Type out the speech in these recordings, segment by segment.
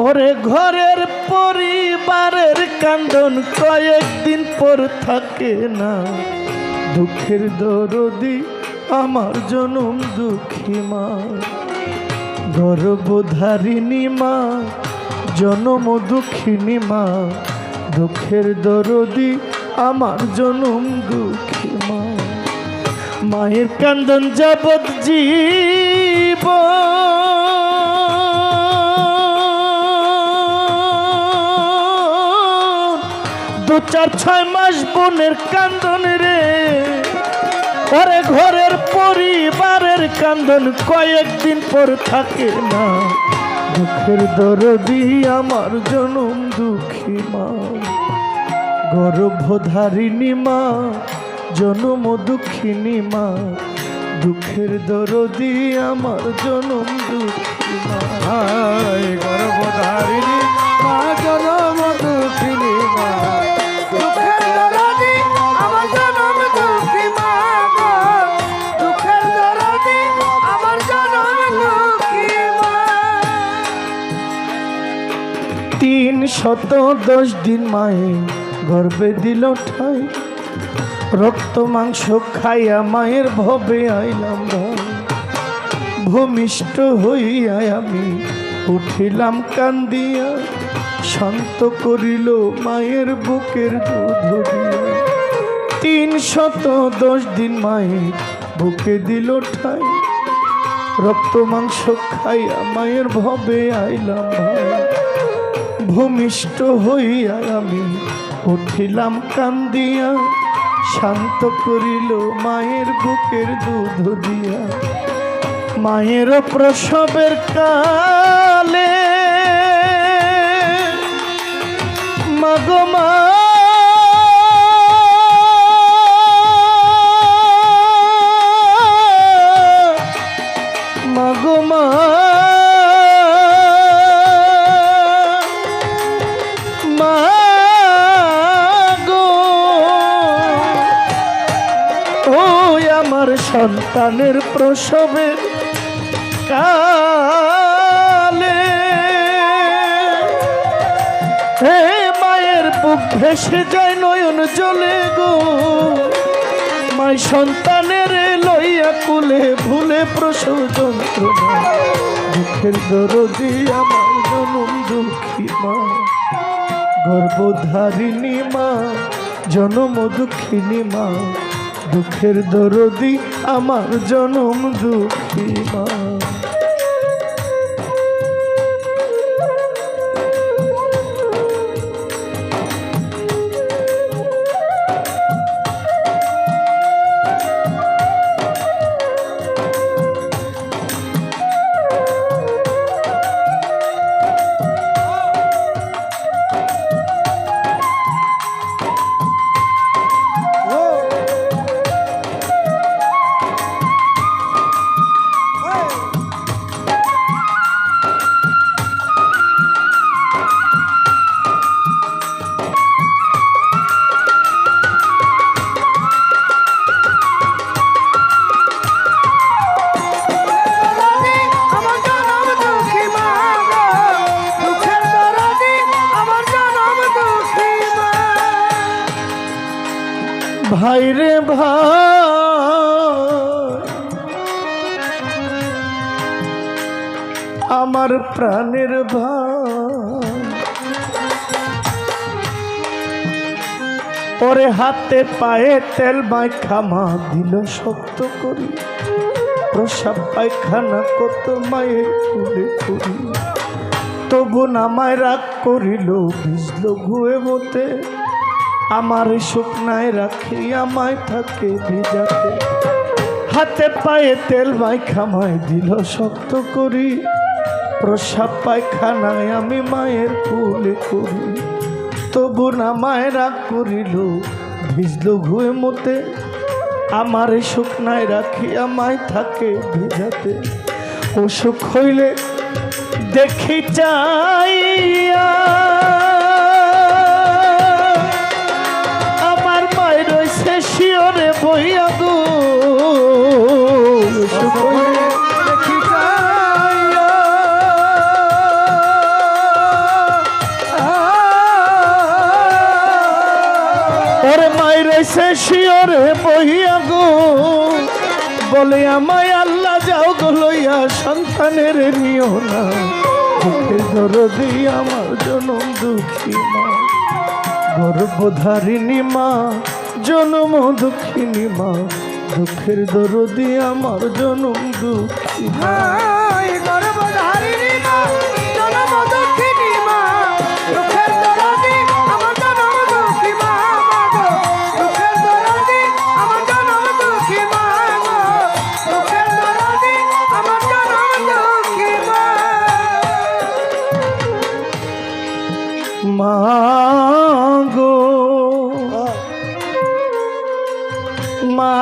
ওরে ঘরের পরিবারের কান্দন কয়েকদিন পর থাকে না, দুঃখের দরদি আমার জনম দুঃখী মা, গর্ভধারিণী মা, জনম দুঃখিনী মা, দুঃখের দরদি আমার জনম দুঃখী মা। মায়ের কান্দন যাবৎ জীব দু চার ছয় মাস বোনের কান্দন রে, ওরে ঘরের পরিবারের কান্দন কয়েকদিন পর থাকে না, দুঃখের দরদি আমার জনম দুঃখী মা, গর্ভধারিণী মা, জনম দুঃখিনী মা, দুঃখের দরদি আমার জনম দুঃখী মা, গর্ভধারিণী মা, জনম দুঃখিনী মা, দুঃখের দরদি আমার জনম দুঃখী মা, দুঃখের দরদি আমার জনম দুঃখী মা। 310 দিন মায়ে গর্ভে দিল ঠাই, রক্ত মাংস খাইয়া মায়ের ভবে আইলাম ভাই, ভূমিষ্ঠ হইয়া আমি উঠিলাম কান্দিয়া, শান্ত করিল মায়ের বুকের দুধ দিয়া। 310 দিন মায়ে বুকে দিল ঠাই, রক্ত মাংস খাইয়া মায়ের ভবে আইলাম ভাই, ভূমিষ্ঠ হইয়া আমি উঠিলাম কান্দিয়া, শান্ত করিল মায়ের বুকের দুধ দিয়া। মায়ের প্রসবের কালে মাগো মা, মাগো মা, সন্তানের প্রসবের কালে হে মায়ের বুক ভেসে যায় নয়ন জলে গো, মাই সন্তানের লইয়া কুলে ভুলে প্রসব যন্ত্রণা, দুঃখের দরদি আমার জনম দুঃখী মা, গর্ভধারিণী মা, জনম দুঃখিনী মা, দুঃখের দরদি আমার জনম দুঃখী মা। ভাই রে ভাই, আমার প্রাণের ভাই, ওরে হাতে পায়ে তেল মাখা মা দিল শক্ত করি, প্রসাব পায়খানা কত মায়ের কুলে করি, তবু নামায় রাগ করিল, ভিজল ঘুয়ে মতে, আমার শুকনায় রাখি আমায় থাকে ভিজাতে, হাতে পায়ে তেল মাইখা মায় দিল শক্ত করি, প্রসাব পায়খানায় আমি মায়ের কুলে করি, তবু নামায় রাগ করিল, ভিজল ঘুয়ে মতে, আমার শুকনায় রাখি আমায় থাকে ভিজাতে, অসুখ হইলে দেখি চাইয়া শিওরে বইয়া গো, রয়েছে শিয়রে বহিয়া গো, বলে আমায় আল্লাহ যাও গো লইয়া, সন্তানের নিও না। দুঃখের দরদি আমার জনম দুঃখী মা, গর্ভধারিণী মা, জনম দুঃখিনী মা, দুঃখের দরদি আমার জনম দুঃখী মা। হাই গর্ভধারিণী মা, জনম দুঃখিনী মা, দুঃখের দরদি আমার জনম দুঃখী মা গো, দুঃখের দরদি আমার জনম দুঃখী মা গো, দুঃখের দরদি আমার জনম দুঃখী মা। মা গো মা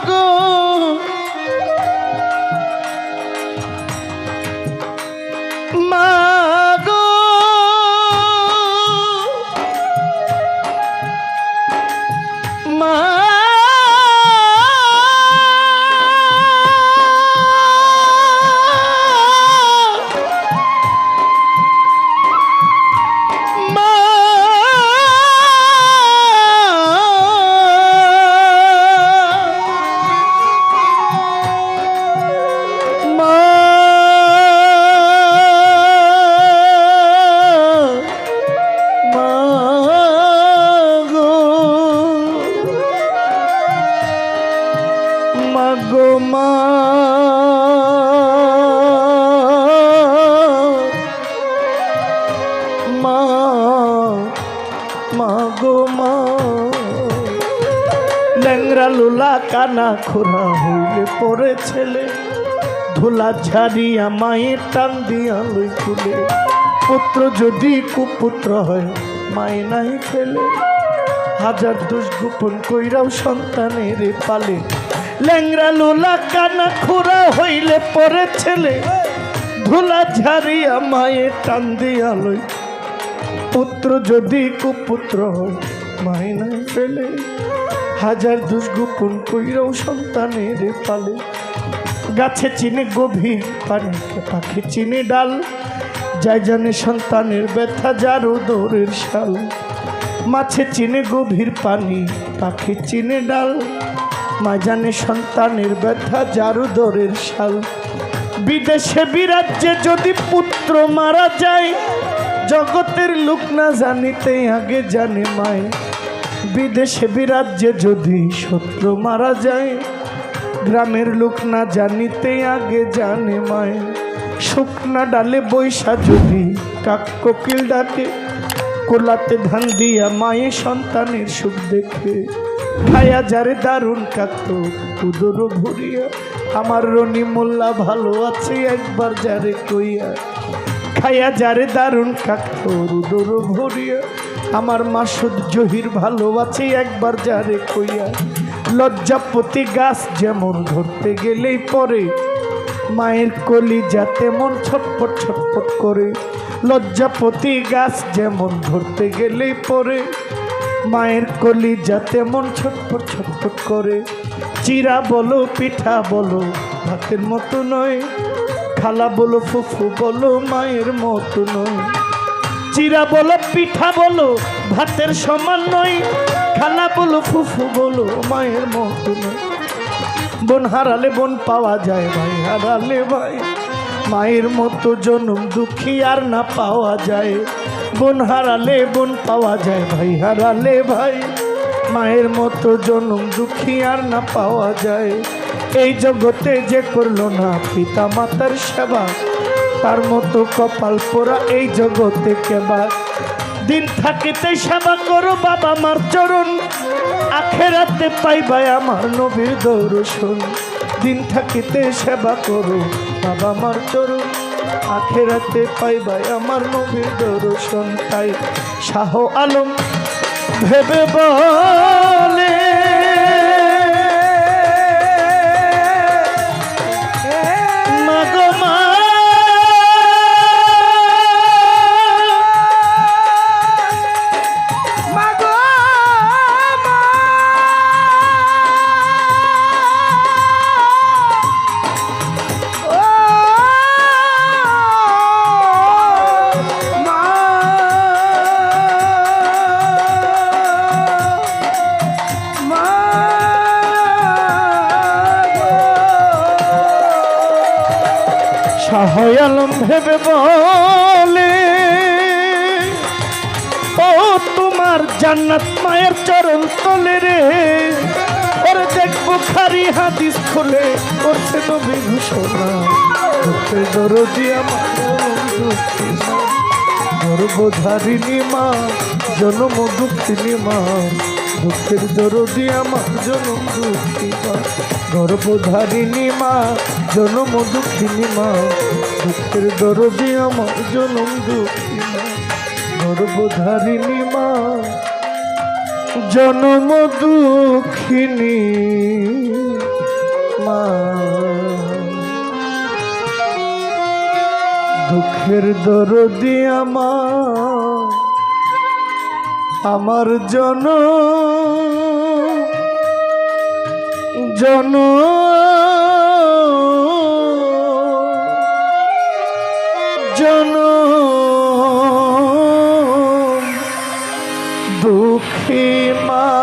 গো, মা গো, মা গো মা, মা মা গো মা, ল্যাংরা লোলা কানা খোরা হইলে পরে ছেলে, ধুলা ঝাড়িয়া মায়ের টান দিয়া লই তুলে, পুত্র যদি কুপুত্র হয় মায়ে নাই ফেলে, হাজার দোষ গোপন কইরাও সন্তানের পালে, ল্যাংরা লোলা কানা খোরা হইলে পরে ছেলে, ধুলা ঝাড়িয়া মায়ের টান দিয়া লই, পুত্র যদি কুপুত্র হয় মায়ে নাই ফেলে, হাজার দোষ গোপন কইরাও সন্তানের পালে, গাছে চিনে গভীর পানি, পাখি চিনে ডাল, যাই জানে সন্তানের ব্যথা যার উদরের শাল, মাছে চিনে গভীর পানি, পাখি চিনে ডাল, মা জানে সন্তানের ব্যথা যার উদরের শাল, বিদেশে বিরাজ্যে যদি পুত্র মারা যায়, জগতের লোক না জানিতে আগে জানে মায়, বিদেশে বিরাজ্যে যদি শত্রু মারা যায়, গ্রামের লোক না জানিতে আগে জানে মায়, শুকনা ডালে বৈশা যদি কাক কোকিল ডাকে, কোলাতে ধান দিয়া মায়ে সন্তানের সুখ দেখে, খায়া যারে দারুণ কাকত উদর ভরিয়া, আমার রনি মোল্লা ভালো আছে একবার যারে কইয়া, খায়া যারে দারুণ কাকত উদর ভরিয়া, আমার মাসুদ জহির ভালো আছে একবার যারে কইয়া, লজ্জাপতি গাছ যেমন ধরতে গেলেই পরে, মায়ের কলি যাতে মন ছটপট ছটপট করে, লজ্জাপতি গাছ যেমন ধরতে গেলেই পরে, মায়ের কলি যাতে মন ছটপট ছটপট করে, চিরা বলো পিঠা বলো ভাতের মতো নয়, খালা বলো ফুফু বলো মায়ের মতো নয়, চিরা বলো পিঠা বলো ভাতের সমান নয়, খালা বলো ফুফু বলো মায়ের মতো নয়, বোন হারালে বোন পাওয়া যায়, ভাই হারালে ভাই, মায়ের মতো জনম দুঃখী আর না পাওয়া যায়, বোন হারালে বোন পাওয়া যায়, ভাই হারালে ভাই, মায়ের মতো জনম দুঃখী আর না পাওয়া যায়, এই জগতে যে করলো না পিতা মাতার সেবা, তার মতো কপাল পোড়া এই জগতে কেবা, দিন থাকিতে সেবা করো বাবা মার চরণ, আখেরাতে পাইবাই আমার নবীর দর্শন, দিন থাকিতে সেবা করো বাবা মার চরণ, আখেরাতে পাইবাই আমার নবীর দর্শন, তাই শাহ আলম ভেবে বলে, ভয়ালম ভেবে বলে ও তোমার জান্নাত মায়ের চরণ তলে রে। ওর দেখবো খারি হাদিস খুলে করছে নবী ঘোষণা, দুঃখের দরদি আমার দুঃখী মা, গর্ভধারিণী মা জনম দুঃখিনী মা, দুঃখের দরদি আমার জনম দুঃখী মা, গর্ভধারিণী মা জনম দুঃখিনী মা, দুঃখের দরদি আমার জনম দুঃখী মা, গর্ভধারিণী মা জনম দুঃখিনী মা। দুঃখের দরদি আমার জন দুঃখী মা।